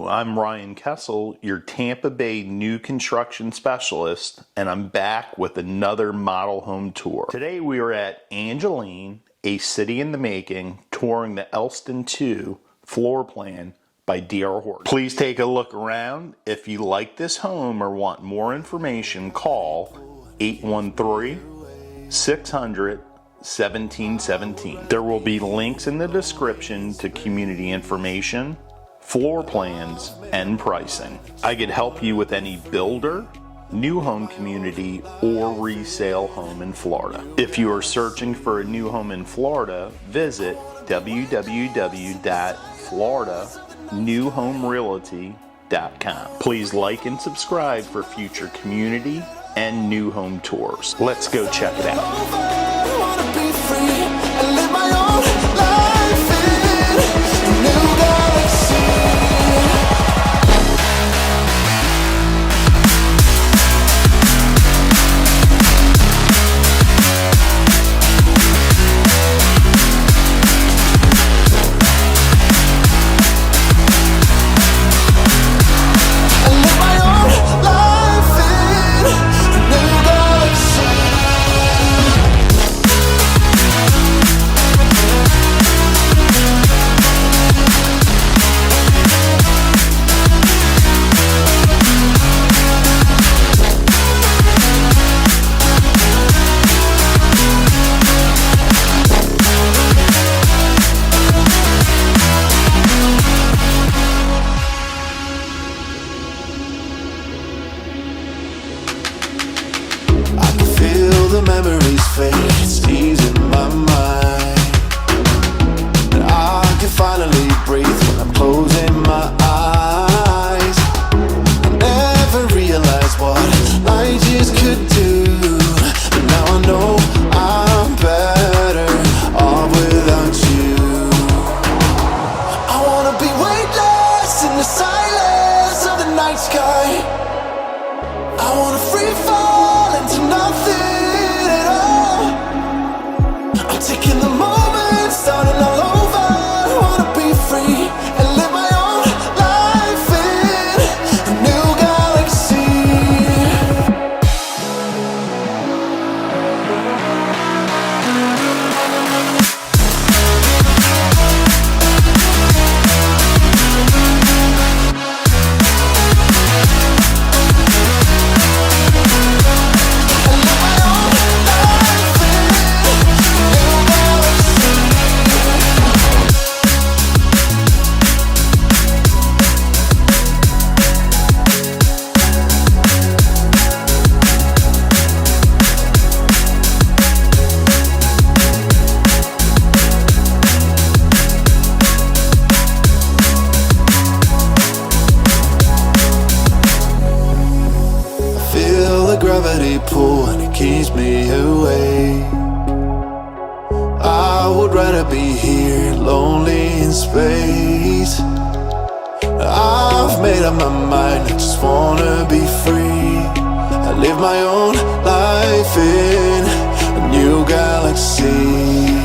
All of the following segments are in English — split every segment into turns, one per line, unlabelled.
I'm Ryan Kessel, your Tampa Bay new construction specialist, and I'm back with another model home tour. Today we are at Angeline, a city in the making, touring the Elston II floor plan by D.R. Horton. Please take a look around. If you like this home or want more information, call 813-600-1717. There will be links in the description to community information, floor plans, and pricing. I could help you with any builder, new home community, or resale home in Florida. If you are searching for a new home in Florida, visit www.floриданewhomerealty.com. Please like and subscribe for future community and new home tours. Let's go check it out.
The memories fade, it's easing my mind, and I can finally breathe when I'm closing my eyes. I never realized what I just could do, but now I know I'm better off without you. I wanna be weightless in the silence of the night sky. I wanna free fall into nothing. Taking the moment, starting all over. I wanna be free and live my own life in a new galaxy. Gravity pull and it keeps me away. I would rather be here, lonely in space. I've made up my mind, I just wanna be free. I live my own life in a new galaxy.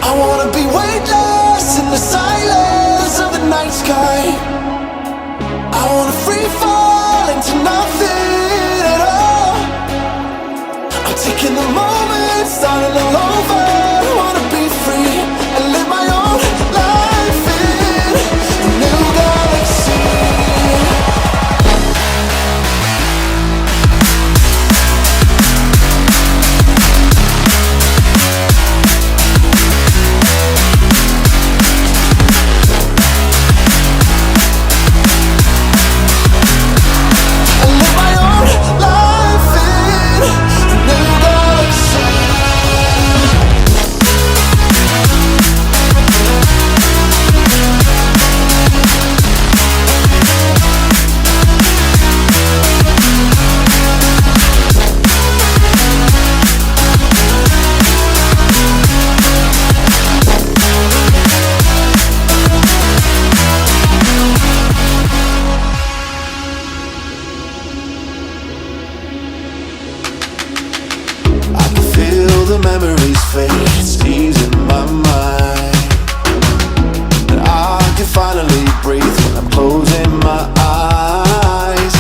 I wanna be weightless in the silence of the night sky. I wanna free fall into nothing. Taking the moment, starting all over. I wanna be free and live my own life in a new galaxy. my eyes.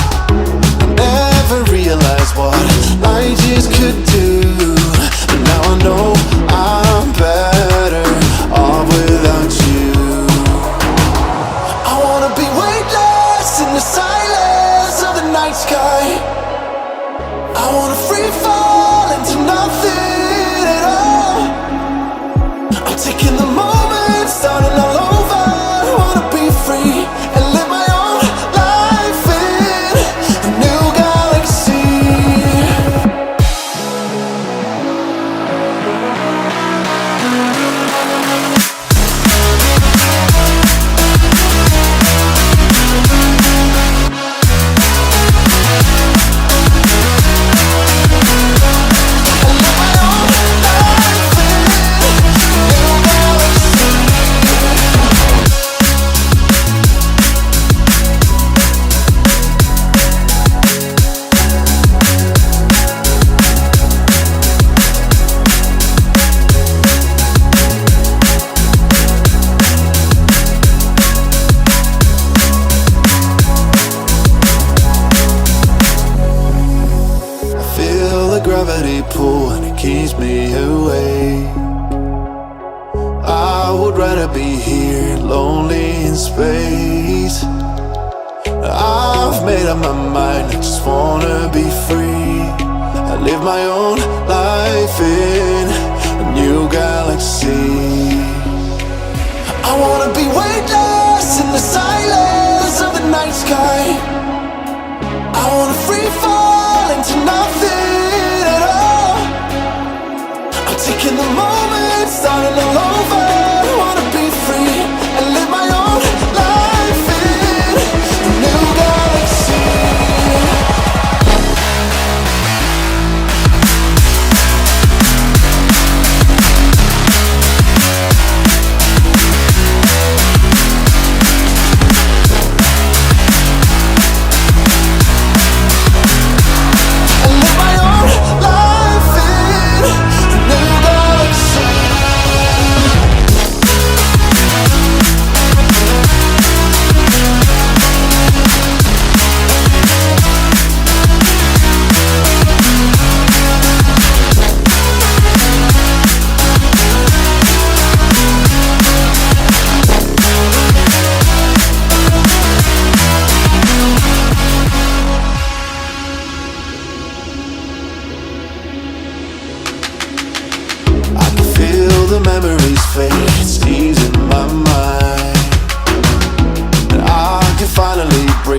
I never realized what I just could do, but now I know I'm better off without you. I wanna be weightless in the silence of the night sky. I wanna free fall into nothing at all. I'm taking the moment, starting all over. I wanna be free and live my own life in a new galaxy. Gravity pull and it keeps me away. I would rather be here, lonely in space. I've made up my mind, I just wanna be free. I live my own life in a new galaxy. I wanna be weightless in the silence of the night sky. I wanna free fall into nothing. Taking the moment, starting all over. I wanna be free and live my own life in a new galaxy. And live my own life in a new galaxy. I can feel the memories fade, it's easing my mind. And I can finally break